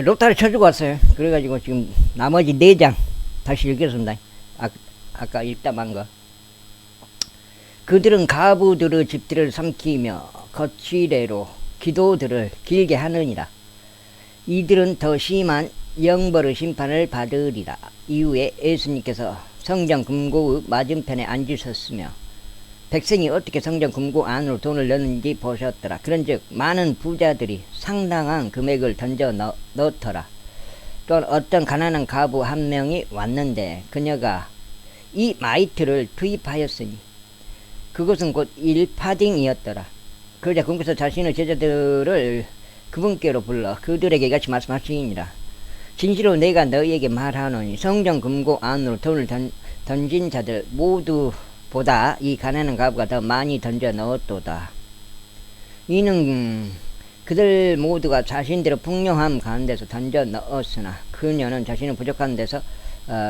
로타를 쳐주고 왔어요. 그래가지고 지금 나머지 4장 다시 읽겠습니다. 아까 읽다만 거. 그들은 가부들의 집들을 삼키며 거칠애로 기도들을 길게 하느니라. 이들은 더 심한 영벌의 심판을 받으리라. 이후에 예수님께서 성전 금고의 맞은편에 앉으셨으며 백성이 어떻게 성전 금고 안으로 돈을 넣는지 보셨더라. 그런즉 많은 부자들이 상당한 금액을 던져 넣더라. 또한 어떤 가난한 가부 한 명이 왔는데 그녀가 이 마이트를 투입하였으니 그것은 곧 1파딩이었더라. 그러자 그분께서 자신의 제자들을 그분께로 불러 그들에게 이같이 말씀하시니라. 진실로 내가 너희에게 말하노니 성전 금고 안으로 돈을 던진 자들 모두보다 이 가난한 가부가 더 많이 던져 넣었도다. 이는 그들 모두가 자신들의 풍요함 가운데서 던져 넣었으나 그녀는 자신의 부족한 데서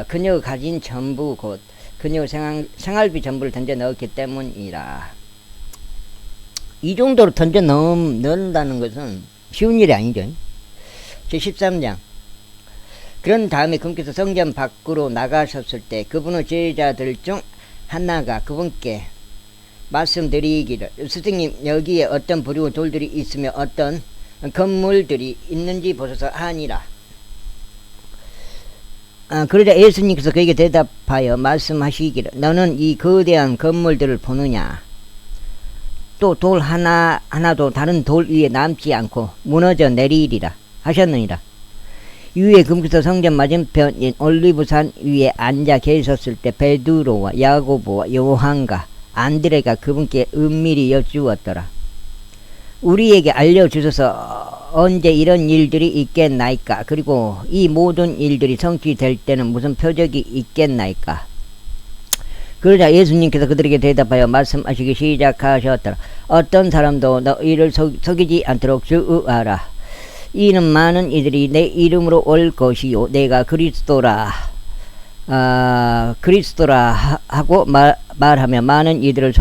그녀가 가진 전부 곧 그녀의 생활비 전부를 던져 넣었기 때문이라. 이 정도로 던져 넣는다는 것은 쉬운 일이 아니죠. 제13장. 그런 다음에 그분께서 성전 밖으로 나가셨을 때 그분의 제자들 중 하나가 그분께 말씀드리기를 스승님 여기에 어떤 부류의 돌들이 있으며 어떤 건물들이 있는지 보소서 하니라. 그러자 예수님께서 그에게 대답하여 말씀하시기를 너는 이 거대한 건물들을 보느냐. 또 돌 하나도 다른 돌 위에 남지 않고 무너져 내리리라 하셨느니라. 이후에 그분께서 성전 맞은편인 올리브산 위에 앉아 계셨을 때 베드로와 야고보와 요한과 안드레가 그분께 은밀히 여쭈었더라. 우리에게 알려주셔서 언제 이런 일들이 있겠나이까? 그리고 이 모든 일들이 성취될 때는 무슨 표적이 있겠나이까? 그러자 예수님께서 그들에게 대답하여 말씀하시기 시작하셨더라. 어떤 사람도 너희를 속이지 않도록 주의하라. 이는 많은 이들이 내 이름으로 올 것이요 내가 그리스도라 하고 말하며 많은 이들을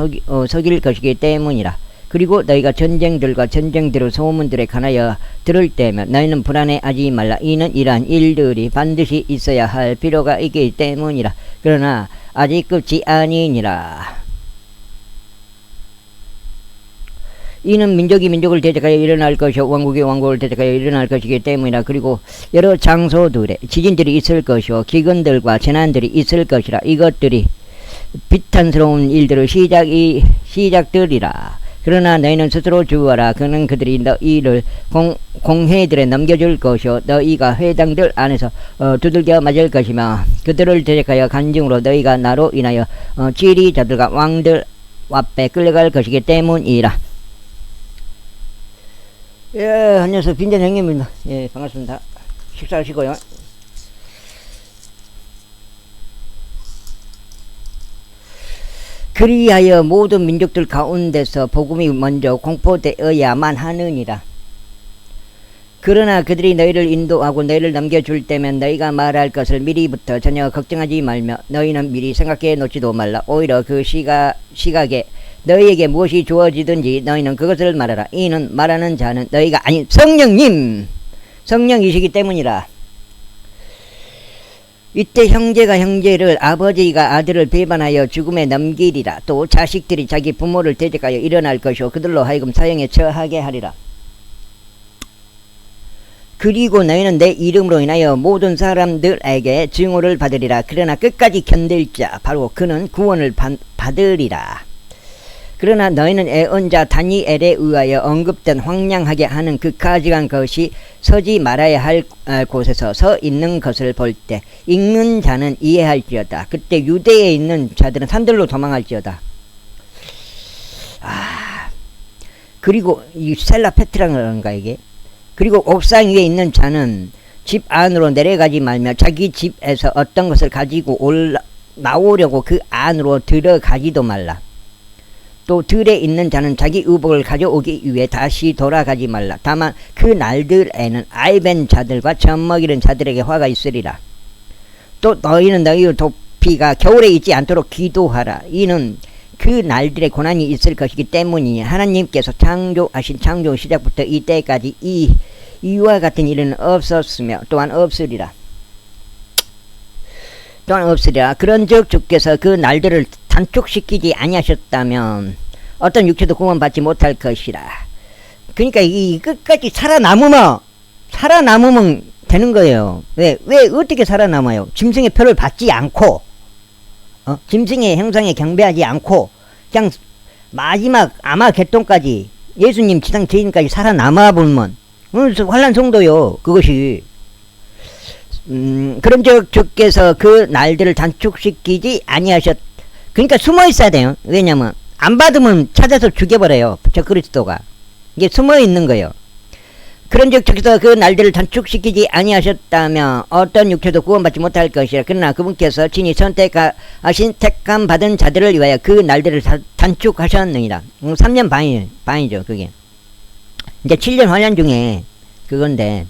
속일 것이기 때문이라. 그리고 너희가 전쟁들과 전쟁들의 소문들에 관하여 들을 때면 너희는 불안해하지 말라. 이는 이러한 일들이 반드시 있어야 할 필요가 있기 때문이라. 그러나 아직 끝이 아니니라. 이는 민족이 민족을 대적하여 일어날 것이요 왕국이 왕국을 대적하여 일어날 것이기 때문이라. 그리고 여러 장소들에 지진들이 있을 것이요 기근들과 재난들이 있을 것이라. 이것들이 비탄스러운 일들의 시작들이라. 그러나 너희는 스스로 주어라. 그는 그들이 너희를 공회들에 넘겨줄 것이요 너희가 회당들 안에서 두들겨 맞을 것이며 그들을 대적하여 간증으로 너희가 나로 인하여 지리자들과 왕들 앞에 끌려갈 것이기 때문이라. 예, 안녕하세요. 빈전 형님입니다. 예, 반갑습니다. 식사하시고요. 그리하여 모든 민족들 가운데서 복음이 먼저 공포되어야만 하느니라. 그러나 그들이 너희를 인도하고 너희를 넘겨줄 때면 너희가 말할 것을 미리부터 전혀 걱정하지 말며 너희는 미리 생각해 놓지도 말라. 오히려 그 시각에 너희에게 무엇이 주어지든지 너희는 그것을 말하라. 이는 말하는 자는 너희가 아닌 성령이시기 때문이라. 이때 형제가 형제를 아버지가 아들을 배반하여 죽음에 넘기리라. 또 자식들이 자기 부모를 대적하여 일어날 것이요 그들로 하여금 사형에 처하게 하리라. 그리고 너희는 내 이름으로 인하여 모든 사람들에게 증오를 받으리라. 그러나 끝까지 견딜 자 바로 그는 구원을 받으리라. 그러나 너희는 애언자 다니엘에 의하여 언급된 황량하게 하는 그 가증한 것이 서지 말아야 할 곳에서 서 있는 것을 볼 때 읽는 자는 이해할지어다. 그때 유대에 있는 자들은 산들로 도망할지어다. 그리고 이 셀라 페트라는가 이게. 그리고 옥상 위에 있는 자는 집 안으로 내려가지 말며 자기 집에서 어떤 것을 가지고 나오려고 그 안으로 들어가지도 말라. 또 들에 있는 자는 자기 의복을 가져오기 위해 다시 돌아가지 말라. 다만 그 날들에는 아이벤 자들과 젖먹이는 자들에게 화가 있으리라. 또 너희는 너희의 도피가 겨울에 있지 않도록 기도하라. 이는 그 날들의 고난이 있을 것이기 때문이니 하나님께서 창조하신 창조 시작부터 이때까지 이 이와 같은 일은 없었으며 또한 없으리라. 그런즉 주께서 그 날들을 단축시키지 아니하셨다면 어떤 육체도 구원받지 못할 것이라. 그러니까 이 끝까지 살아남으면 되는 거예요. 왜 어떻게 살아남아요? 짐승의 표를 받지 않고, 짐승의 형상에 경배하지 않고, 그냥 마지막 아마 개통까지 예수님 지상 재림까지 살아남아 보면 환란 성도요. 그것이 그런즉 주께서 그 날들을 단축시키지 아니하셨. 그러니까 숨어 있어야 돼요. 왜냐면 안 받으면 찾아서 죽여버려요. 저 그리스도가. 이게 숨어 있는 거예요. 그런즉 주께서 그 날들을 단축시키지 아니하셨다면 어떤 육체도 구원받지 못할 것이라. 그러나 그분께서 친히 선택하신 택함 받은 자들을 위하여 그 날들을 단축하셨느니라. 3년 반이죠 그게. 이제 7년 환란 중에 그건데,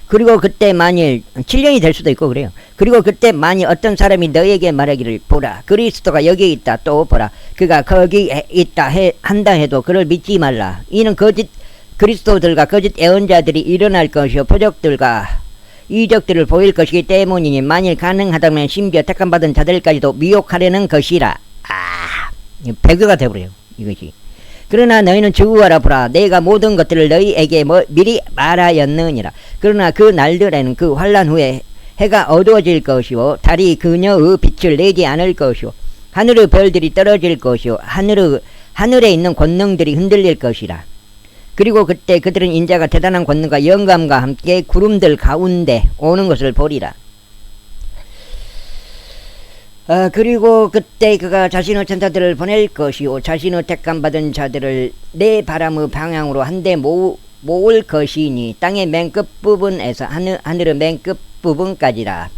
그리고 그때 만일 7년이 될 수도 있고 그래요. 그리고 그때 만일 어떤 사람이 너에게 말하기를 보라 그리스도가 여기 있다, 또 보라 그가 거기 있다 한다 해도 그를 믿지 말라. 이는 거짓 그리스도들과 거짓 예언자들이 일어날 것이요 표적들과 이적들을 보일 것이기 때문이니 만일 가능하다면 심지어 택함받은 자들까지도 미혹하려는 것이라. 배교가 되어버려요 이것이. 그러나 너희는 주의하라. 보라 내가 모든 것들을 너희에게 미리 말하였느니라. 그러나 그 날들에는 그 환란 후에 해가 어두워질 것이요 달이 그녀의 빛을 내지 않을 것이요 하늘의 별들이 떨어질 것이요 하늘에 있는 권능들이 흔들릴 것이라. 그리고 그때 그들은 인자가 대단한 권능과 영감과 함께 구름들 가운데 오는 것을 보리라. 그리고 그때 그가 자신의 천사들을 보낼 것이요 자신의 택함 받은 자들을 내 바람의 방향으로 한데 모을 것이니 땅의 맨 끝부분에서 하늘의 맨 끝부분까지라.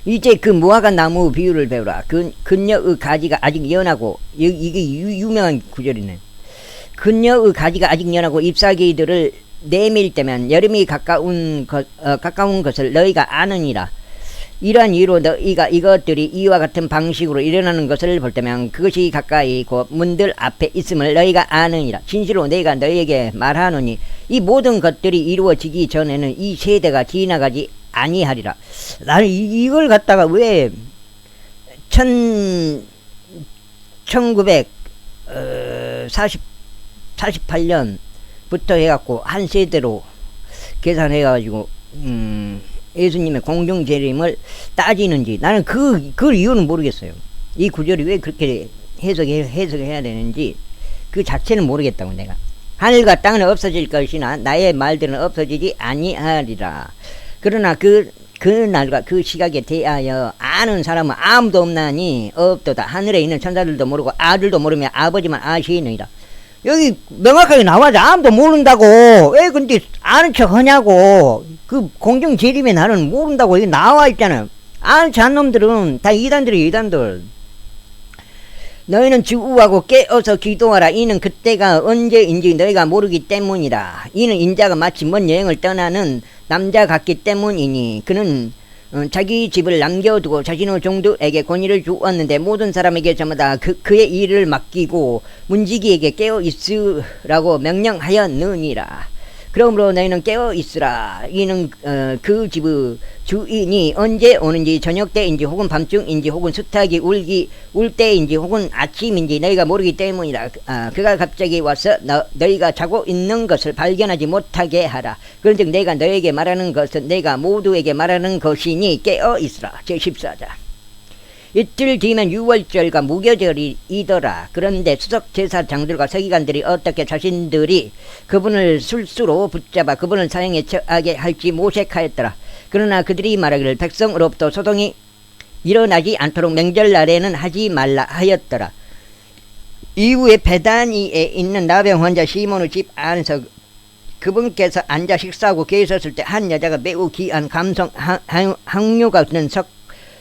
이제 그 무화과 나무 비유를 배우라. 그녀의 가지가 아직 연하고, 이게 유명한 구절이네. 그녀의 가지가 아직 연하고 잎사귀들을 내밀 때면 여름이 가까운 것을 너희가 아느니라. 이러한 이유로 너희가 이것들이 이와 같은 방식으로 일어나는 것을 볼 때면 그것이 가까이 곧 문들 앞에 있음을 너희가 아느니라. 진실로 내가 너희에게 말하노니 이 모든 것들이 이루어지기 전에는 이 세대가 지나가지 아니하리라. 나는 이걸 갖다가 왜 1948년부터 해갖고 한 세대로 계산해가지고 예수님의 공중재림을 따지는지 나는 그 이유는 모르겠어요. 이 구절이 왜 그렇게 해석해야 되는지 그 자체는 모르겠다고. 내가 하늘과 땅은 없어질 것이나 나의 말들은 없어지지 아니하리라. 그러나 그 날과 그 시각에 대하여 아는 사람은 아무도 없나니 없도다. 하늘에 있는 천사들도 모르고 아들도 모르며 아버지만 아시느니라. 여기 명확하게 나와서 아무도 모른다고. 왜 근데 아는 척 하냐고. 그 공중 재림의 날은 모른다고 여기 나와 있잖아요. 아는 척 한 놈들은 다 이단들. 너희는 주우하고 깨어서 기도하라. 이는 그때가 언제인지 너희가 모르기 때문이라. 이는 인자가 마치 먼 여행을 떠나는 남자 같기 때문이니 그는 자기 집을 남겨두고 자신의 종들에게 권위를 주었는데 모든 사람에게 저마다 그의 일을 맡기고 문지기에게 깨어 있으라고 명령하였느니라. 그러므로 너희는 깨어 있으라. 이는 그 집의 주인이 언제 오는지 저녁 때인지 혹은 밤중인지 혹은 수탉이 울 때인지 혹은 아침인지 너희가 모르기 때문이라. 그가 갑자기 와서 너희가 자고 있는 것을 발견하지 못하게 하라. 그런즉 내가 너에게 말하는 것은 내가 모두에게 말하는 것이니 깨어 있으라. 제14자. 이틀 뒤면 유월절과 무교절이더라. 그런데 수석 제사장들과 서기관들이 어떻게 자신들이 그분을 술수로 붙잡아 그분을 사형에 처하게 할지 모색하였더라. 그러나 그들이 말하기를 백성으로부터 소동이 일어나지 않도록 명절날에는 하지 말라 하였더라. 이후에 베다니에 있는 나병 환자 시몬의 집 안에서 그분께서 앉아 식사하고 계셨을 때 한 여자가 매우 귀한 감성 향료가 있는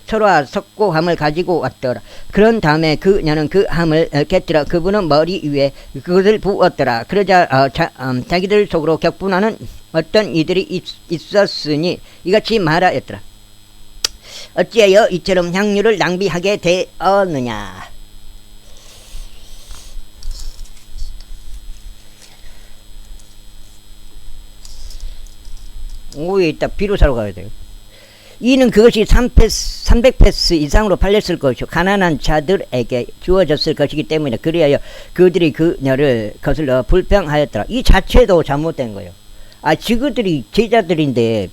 서로와 석고함을 가지고 왔더라. 그런 다음에 그녀는 그 함을 곁들여 그분은 머리 위에 그것을 부었더라. 그러자 자기들 속으로 격분하는 어떤 이들이 있었으니 이같이 말하였더라. 어찌하여 이처럼 향유를 낭비하게 되었느냐. 오후에 있다 비료 사러 가야 돼요. 이는 그것이 300패스 이상으로 팔렸을 것이요 가난한 자들에게 주어졌을 것이기 때문에 그리하여 그들이 그녀를 거슬러 불평하였더라. 이 자체도 잘못된 거예요. 아, 지그들이 제자들인데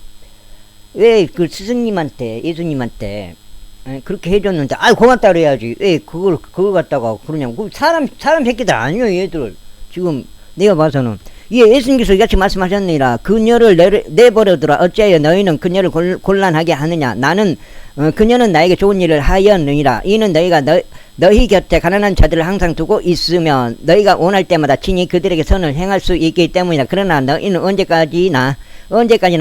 왜 그 스승님한테, 예수님한테 그렇게 해줬는데 고맙다 그래야지 왜 그걸 갖다가 그러냐고. 사람 새끼들 아니에요 얘들. 지금 내가 봐서는 예수님께서 이같이 말씀하셨느니라. 그녀를 내버려두라. 어찌하여 너희는 그녀를 곤란하게 하느냐. 나는 그녀는 나에게 좋은 일을 하였느니라. 이는 너희가 너희 곁에 가난한 자들을 항상 두고 있으면 너희가 원할 때마다 친히 그들에게 선을 행할 수 있기 때문이다. 그러나 너희는 언제까지나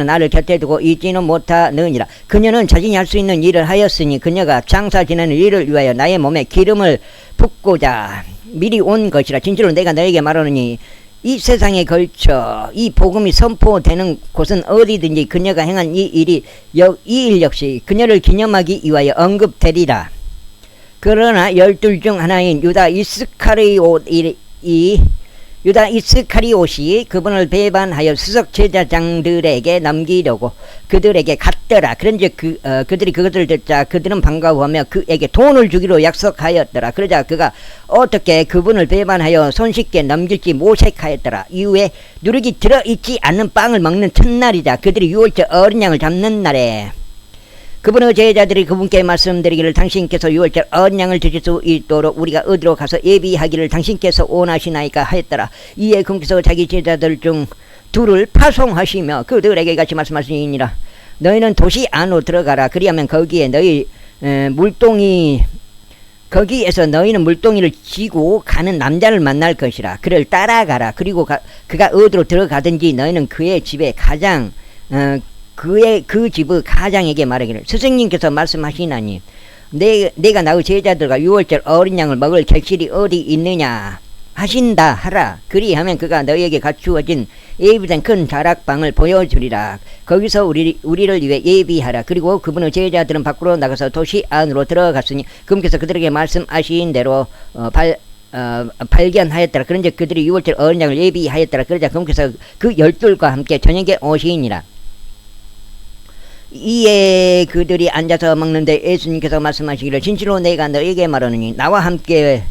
나를 곁에 두고 있지는 못하느니라. 그녀는 자신이 할 수 있는 일을 하였으니 그녀가 장사 지내는 일을 위하여 나의 몸에 기름을 붓고자 미리 온 것이라. 진실로 내가 너에게 말하노니 이 세상에 걸쳐 이 복음이 선포되는 곳은 어디든지 그녀가 행한 이 일 역시 그녀를 기념하기 위하여 언급되리라. 그러나 12 중 하나인 유다 이스카리옷이 그분을 배반하여 수석 제사장들에게 넘기려고 그들에게 갔더라. 그런즉 그들이 그것을 듣자 그들은 반가워하며 그에게 돈을 주기로 약속하였더라. 그러자 그가 어떻게 그분을 배반하여 손쉽게 넘길지 모색하였더라. 이후에 누룩이 들어있지 않는 빵을 먹는 첫날이자 그들이 유월절 어린 양을 잡는 날에 그분의 제자들이 그분께 말씀드리기를 당신께서 유월절 어린 양을 드실 수 있도록 우리가 어디로 가서 예비하기를 당신께서 원하시나이까 하였더라. 이에 그분께서 자기 제자들 중 둘을 파송하시며 그들에게 같이 말씀하시니라. 너희는 도시 안으로 들어가라. 그리하면 거기에 거기에서 너희는 물동이를 지고 가는 남자를 만날 것이라. 그를 따라가라. 그리고 그가 어디로 들어가든지 너희는 그의 집에 그 집의 가장에게 말하기를 스승님께서 말씀하시나니 내가 나의 제자들과 유월절 어린 양을 먹을 객실이 어디 있느냐 하신다 하라. 그리하면 그가 너희에게 갖추어진 예비된 큰 다락방을 보여주리라. 거기서 우리를 위해 예비하라. 그리고 그분의 제자들은 밖으로 나가서 도시 안으로 들어갔으니 그분께서 그들에게 말씀하신 대로 발견하였더라. 그런즉 그들이 유월절 어린 양을 예비하였더라. 그러자 그분께서 그 12과 함께 저녁에 오시니라. 이에 그들이 앉아서 먹는데 예수님께서 말씀하시기를 진실로 내가 너에게 말하노니 나와 함께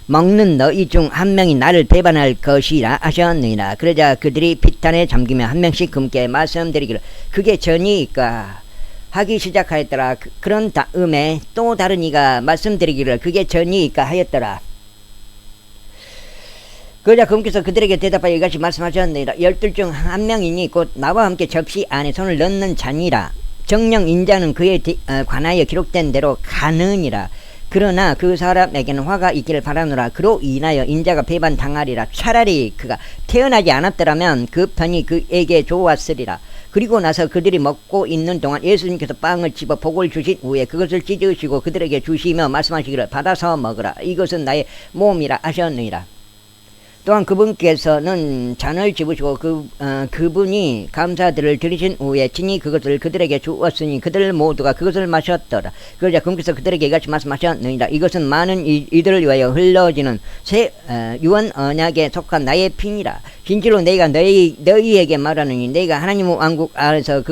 먹는 너희 중 한 명이 나를 배반할 것이라 하셨느니라. 그러자 그들이 비탄에 잠기며 한 명씩 그분께 말씀드리기를 그게 전이니까 하기 시작하였더라. 그런 다음에 또 다른 이가 말씀드리기를 그게 전이니까 하였더라. 그러자 그분께서 그들에게 대답하여 이같이 말씀하셨느니라. 12 중 한 명이니 곧 나와 함께 접시 안에 손을 넣는 자니라. 정령 인자는 그에 관하여 기록된 대로 가느니라. 그러나 그 사람에게는 화가 있기를 바라노라. 그로 인하여 인자가 배반당하리라. 차라리 그가 태어나지 않았더라면 그 편이 그에게 좋았으리라. 그리고 나서 그들이 먹고 있는 동안 예수님께서 빵을 집어 복을 주신 후에 그것을 찢으시고 그들에게 주시며 말씀하시기를 받아서 먹으라. 이것은 나의 몸이라 하셨느니라. 또한 그분께서는 잔을 집으시고 그분이 감사들을 드리신 후에 친히 그것을 그들에게 주었으니 그들 모두가 그것을 마셨더라. 그러자 그분께서 그들에게 이같이 말씀하셨느니라. 이것은 많은 이들을 위하여 흘러지는 새 유언 언약에 속한 나의 피니라. 진실로 내가 너희에게 말하느니 내가 하나님의 왕국 안에서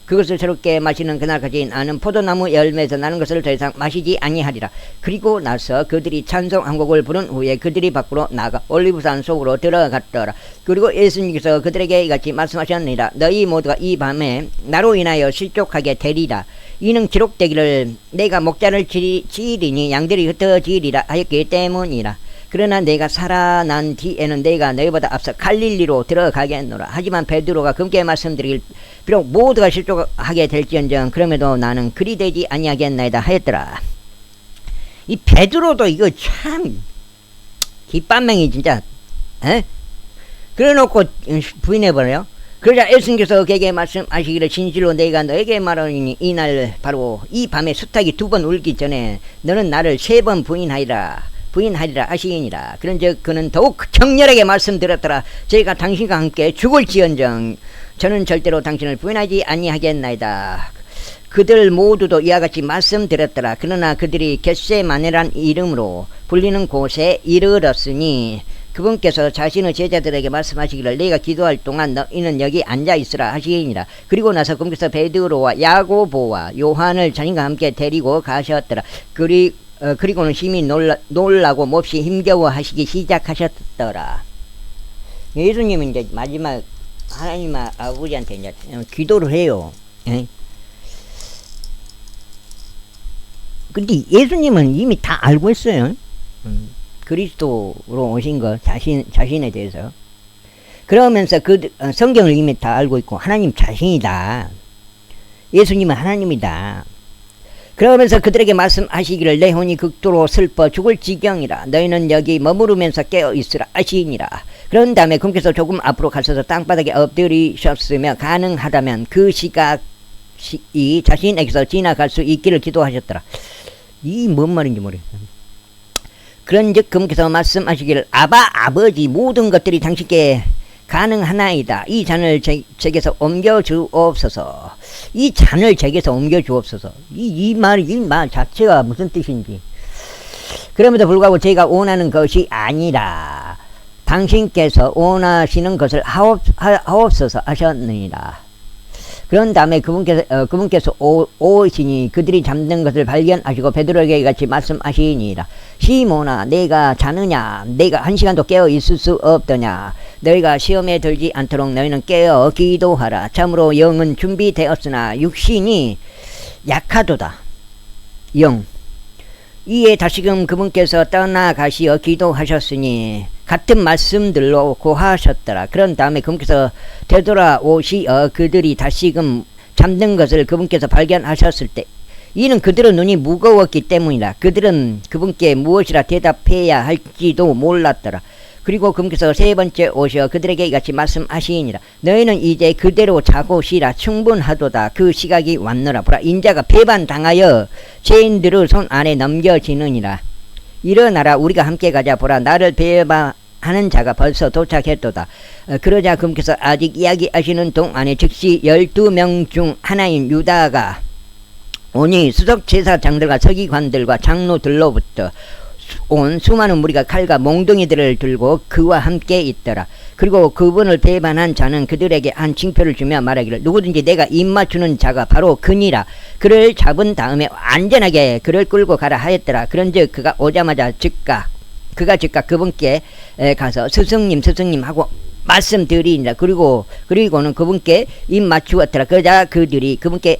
그것을 새롭게 마시는 그날까지 나는 포도나무 열매에서 나는 것을 더 이상 마시지 아니하리라. 그리고 나서 그들이 찬송 한 곡을 부른 후에 그들이 밖으로 나가 올리브산 속으로 들어갔더라. 그리고 예수님께서 그들에게 이같이 말씀하셨느니라. 너희 모두가 이 밤에 나로 인하여 실족하게 되리라. 이는 기록되기를 내가 목자를 치리니 양들이 흩어지리라 하였기 때문이라. 그러나 내가 살아난 뒤에는 내가 너희보다 앞서 갈릴리로 들어가겠노라. 하지만 베드로가 그분께 말씀드리길 비록 모두가 실족하게 될지언정 그럼에도 나는 그리 되지 아니하겠나이다 하였더라. 이 베드로도 이거 참 깃반맹이 진짜 그래놓고 부인해버려요. 그러자 예수님께서 그에게 말씀하시기를 진실로 내가 너에게 말하노니 이날 바로 이 밤에 수탉이 2번 울기 전에 너는 나를 3번 부인하리라 하시니라. 그런즉 그는 더욱 격렬하게 말씀드렸더라. 제가 당신과 함께 죽을지언정 저는 절대로 당신을 부인하지 아니하겠나이다. 그들 모두도 이와 같이 말씀드렸더라. 그러나 그들이 겟세마네란 이름으로 불리는 곳에 이르렀으니 그분께서 자신의 제자들에게 말씀하시기를 내가 기도할 동안 너희는 여기 앉아있으라 하시니라. 그리고 나서 그분께서 베드로와 야고보와 요한을 자신과 함께 데리고 가셨더라. 그리고는 심히 놀라고 몹시 힘겨워 하시기 시작하셨더라. 예수님은 이제 마지막 하나님 아버지한테 이제 기도를 해요. 예? 근데 예수님은 이미 다 알고 있어요. 그리스도로 오신 것 자신에 대해서. 그러면서 성경을 이미 다 알고 있고 하나님 자신이다. 예수님은 하나님이다. 그러면서 그들에게 말씀하시기를 내 혼이 극도로 슬퍼 죽을 지경이라 너희는 여기 머무르면서 깨어있으라 하시니라. 그런 다음에 그분께서 조금 앞으로 가셔서 땅바닥에 엎드리셨으며 가능하다면 그 시각이 자신에게서 지나갈 수 있기를 기도하셨더라. 이 뭔 말인지 모르겠어요. 그런즉 그분께서 말씀하시기를 아버지 모든 것들이 당신께 가능하나이다. 이 잔을 제게서 옮겨주옵소서. 이 잔을 제게서 옮겨주옵소서. 이 말 자체가 무슨 뜻인지. 그럼에도 불구하고 제가 원하는 것이 아니라 당신께서 원하시는 것을 하옵소서 하셨느니라. 그런 다음에 그분께서 오시니 그들이 잠든 것을 발견하시고 베드로에게 같이 말씀하시니라. 시몬아 내가 자느냐? 내가 한 시간도 깨어 있을 수 없더냐? 너희가 시험에 들지 않도록 너희는 깨어 기도하라. 참으로 영은 준비되었으나 육신이 약하도다. 영. 이에 다시금 그분께서 떠나가시어 기도하셨으니 같은 말씀들로 고하셨더라. 그런 다음에 그분께서 되돌아오시어 그들이 다시금 잠든 것을 그분께서 발견하셨을 때 이는 그들은 눈이 무거웠기 때문이라. 그들은 그분께 무엇이라 대답해야 할지도 몰랐더라. 그리고 그분께서 세 번째 오셔 그들에게 이같이 말씀하시니라. 너희는 이제 그대로 자고 쉬라. 충분하도다. 그 시각이 왔노라. 보라 인자가 배반당하여 죄인들의 손 안에 넘겨지느니라. 일어나라 우리가 함께 가자. 보라 나를 배반하는 자가 벌써 도착했도다. 그러자 그분께서 아직 이야기하시는 동안에 즉시 12명 중 하나인 유다가 오니 수석제사장들과 서기관들과 장로들로부터 온 수많은 무리가 칼과 몽둥이들을 들고 그와 함께 있더라. 그리고 그분을 배반한 자는 그들에게 한 징표를 주며 말하기를 누구든지 내가 입맞추는 자가 바로 그니라. 그를 잡은 다음에 안전하게 그를 끌고 가라 하였더라. 그런즉 그가 오자마자 즉각 그분께 가서 스승님 하고 말씀드리니라. 그리고는 그분께 입맞추었더라. 그러자 그들이 그분께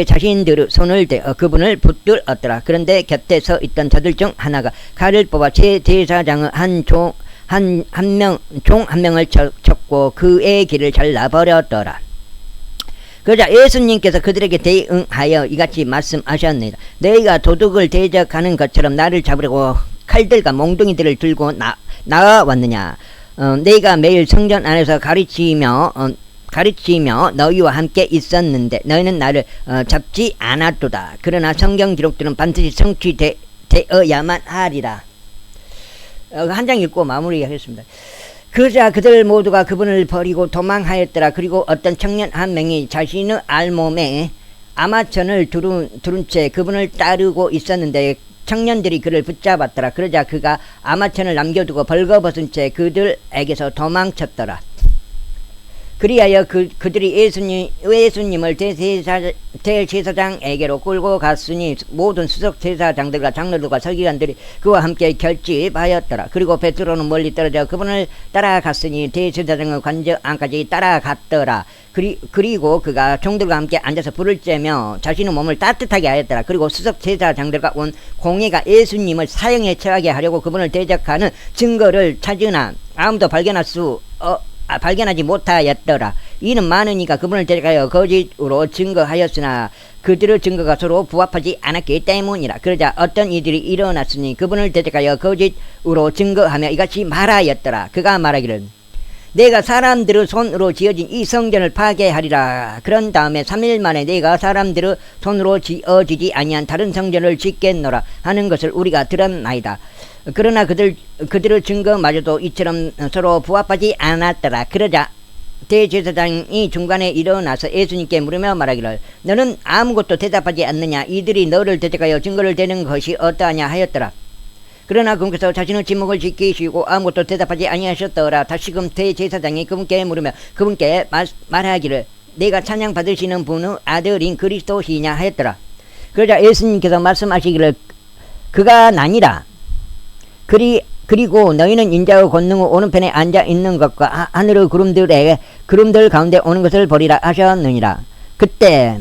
자신들의 손을 대어 그분을 붙들었더라. 그런데 곁에 서 있던 자들 중 하나가 칼을 뽑아 제사장의 종 한 명을 쳤고 그의 길을 잘라버렸더라. 그러자 예수님께서 그들에게 대응하여 이같이 말씀하셨느니라. 너희가 도둑을 대적하는 것처럼 나를 잡으려고 칼들과 몽둥이들을 들고 나왔느냐? 너희가 매일 성전 안에서 가르치며 너희와 함께 있었는데 너희는 나를 잡지 않았도다. 그러나 성경 기록들은 반드시 성취되어야만 하리라. 한 장 읽고 마무리하겠습니다. 그러자 그들 모두가 그분을 버리고 도망하였더라. 그리고 어떤 청년 한 명이 자신의 알몸에 아마천을 두른 채 그분을 따르고 있었는데 청년들이 그를 붙잡았더라. 그러자 그가 아마천을 남겨두고 벌거벗은 채 그들에게서 도망쳤더라. 그리하여 그들이 예수님을 대제사장에게로 끌고 갔으니 모든 수석제사장들과 장로들과 서기관들이 그와 함께 결집하였더라. 그리고 베드로는 멀리 떨어져 그분을 따라갔으니 대제사장의 관저 안까지 따라갔더라. 그리고 그가 종들과 함께 앉아서 불을 쬐며 자신의 몸을 따뜻하게 하였더라. 그리고 수석제사장들과 온 공회가 예수님을 사형에 처하게 하려고 그분을 대적하는 증거를 찾으나 아무도 발견하지 못하였더라. 이는 많으니까 그분을 데려가여 거짓으로 증거하였으나 그들의 증거가 서로 부합하지 않았기 때문이라. 그러자 어떤 이들이 일어났으니 그분을 데려가여 거짓으로 증거하며 이같이 말하였더라. 그가 말하기를 내가 사람들의 손으로 지어진 이 성전을 파괴하리라. 그런 다음에 3일 만에 내가 사람들의 손으로 지어지지 아니한 다른 성전을 짓겠노라 하는 것을 우리가 들었나이다. 그러나 그들의 증거마저도 이처럼 서로 부합하지 않았더라. 그러자 대제사장이 중간에 일어나서 예수님께 물으며 말하기를 너는 아무것도 대답하지 않느냐? 이들이 너를 대적하여 증거를 대는 것이 어떠하냐 하였더라. 그러나 그분께서 자신의 침묵을 지키시고 아무것도 대답하지 아니하셨더라. 다시금 대제사장이 그분께 물으며 그분께 말하기를 내가 찬양 받으시는 분의 아들인 그리스도시냐 하였더라. 그러자 예수님께서 말씀하시기를 그가 나니라. 그리고 너희는 인자의 권능의 오른편에 앉아 있는 것과 하늘의 구름들 가운데 오는 것을 보리라 하셨느니라. 그때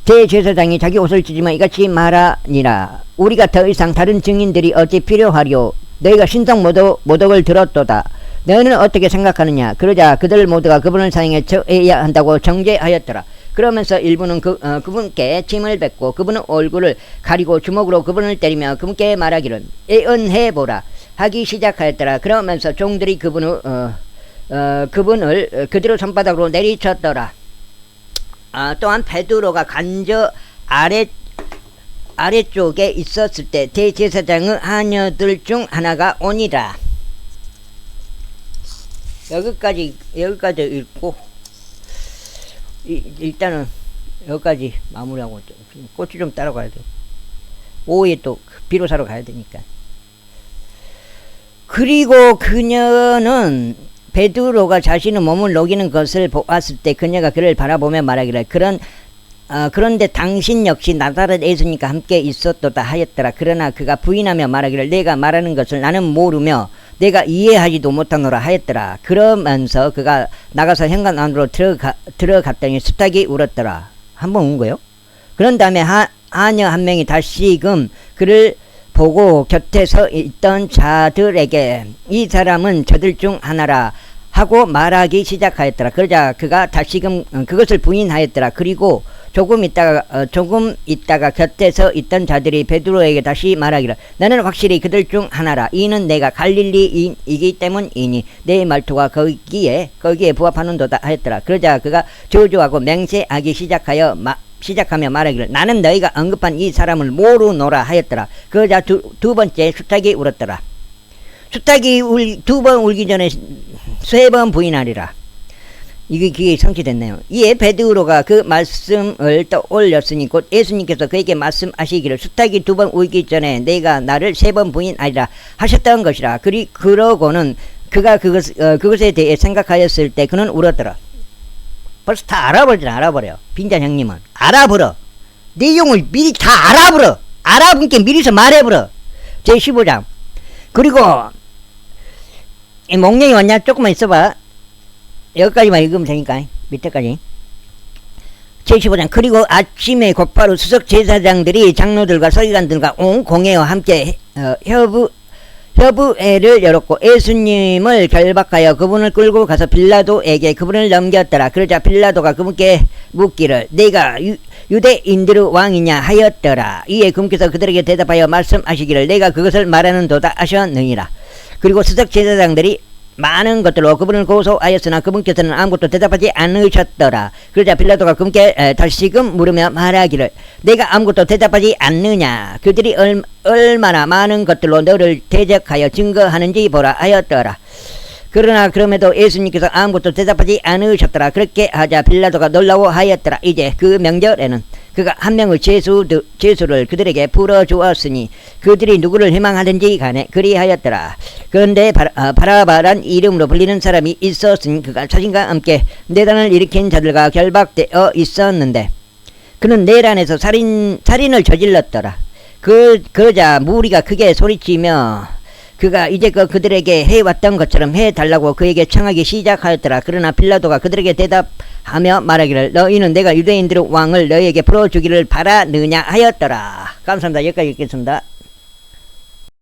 대제사장이 자기 옷을 찢으며 이같이 말하니라. 우리가 더 이상 다른 증인들이 어찌 필요하리요. 너희가 신성 모독을 들었도다. 너희는 어떻게 생각하느냐. 그러자 그들 모두가 그분을 사형에 처해야 한다고 정죄하였더라. 그러면서 일부는 그분께 침을 뱉고 그분의 얼굴을 가리고 주먹으로 그분을 때리며 그분께 말하기를 애언해보라 하기 시작하였더라. 그러면서 종들이 그분을 그대로 손바닥으로 내리쳤더라. 또한 베드로가 간저 아래쪽에 있었을 때 대제사장의 하녀들 중 하나가 오니라. 여기까지 읽고 일단은 여기까지 마무리하고 꽃이 좀 따라가야 돼. 오후에 또 비로사로 가야 되니까. 그리고 그녀는 베드로가 자신의 몸을 녹이는 것을 보았을 때 그녀가 그를 바라보며 말하기를 그런데 당신 역시 나사렛 예수님과 함께 있었도다 하였더라. 그러나 그가 부인하며 말하기를 내가 말하는 것을 나는 모르며 내가 이해하지도 못하노라 하였더라. 그러면서 그가 나가서 현관 안으로 들어갔더니 습탁이 울었더라. 한번 운 거요? 그런 다음에 하녀 한 명이 다시금 그를 보고 곁에 서 있던 자들에게 이 사람은 저들 중 하나라 하고 말하기 시작하였더라. 그러자 그가 다시금 그것을 부인하였더라. 그리고 조금 있다가 곁에 서 있던 자들이 베드로에게 다시 말하기를 나는 확실히 그들 중 하나라. 이는 내가 갈릴리인이기 때문이니 내 말투가 거기에 부합하는도다 하였더라. 그러자 그가 저주하고 맹세하기 시작하며 말하기를 나는 너희가 언급한 이 사람을 모르노라 하였더라. 그러자 두 번째 숫탁이 울었더라. 숫탁이 두 번 울기 전에 세 번 부인하리라. 이게 성취됐네요. 이에 베드로가 그 말씀을 떠올렸으니 곧 예수님께서 그에게 말씀하시기를 숫탁이 두 번 울기 전에 내가 나를 세 번 부인하리라 하셨던 것이라. 그러고는 그가 그것에 대해 생각하였을 때 그는 울었더라. 벌써 다 알아버려. 빈잔 형님은 알아버려. 내용을 미리 다 알아버려. 알아본게 미리서 말해버려. 제15장. 그리고 이 목령이 왔냐? 조금만 있어봐. 여기까지만 읽으면 되니까 밑에까지. 제15장. 그리고 아침에 곧바로 수석 제사장들이 장로들과 서기관들과 온 공회와 함께 협의회를 열었고 예수님을 결박하여 그분을 끌고 가서 빌라도에게 그분을 넘겼더라. 그러자 빌라도가 그분께 묻기를 내가 유대인들의 왕이냐 하였더라. 이에 그분께서 그들에게 대답하여 말씀하시기를 내가 그것을 말하는도다 하셨느니라. 그리고 수석 제사장들이 많은 것들로 그분을 고소하였으나 그분께서는 아무것도 대답하지 않으셨더라. 그러자 빌라도가 그분께 다시금 물으며 말하기를 내가 아무것도 대답하지 않느냐. 그들이 얼마나 많은 것들로 너를 대적하여 증거하는지 보라 하였더라. 그러나 그럼에도 예수님께서 아무것도 대답하지 않으셨더라. 그렇게 하자 빌라도가 놀라워하였더라. 이제 그 명절에는 그가 한 명의 죄수를 그들에게 풀어주었으니 그들이 누구를 희망하든지 간에 그리하였더라. 그런데 바라바란 이름으로 불리는 사람이 있었으니 그가 자신과 함께 내단을 일으킨 자들과 결박되어 있었는데 그는 내란에서 살인을 저질렀더라. 그러자 무리가 크게 소리치며 그가 이제껏 그들에게 해왔던 것처럼 해달라고 그에게 청하기 시작하였더라. 그러나 빌라도가 그들에게 대답하며 말하기를 너희는 내가 유대인들의 왕을 너희에게 풀어주기를 바라느냐 하였더라. 감사합니다. 여기까지 읽겠습니다.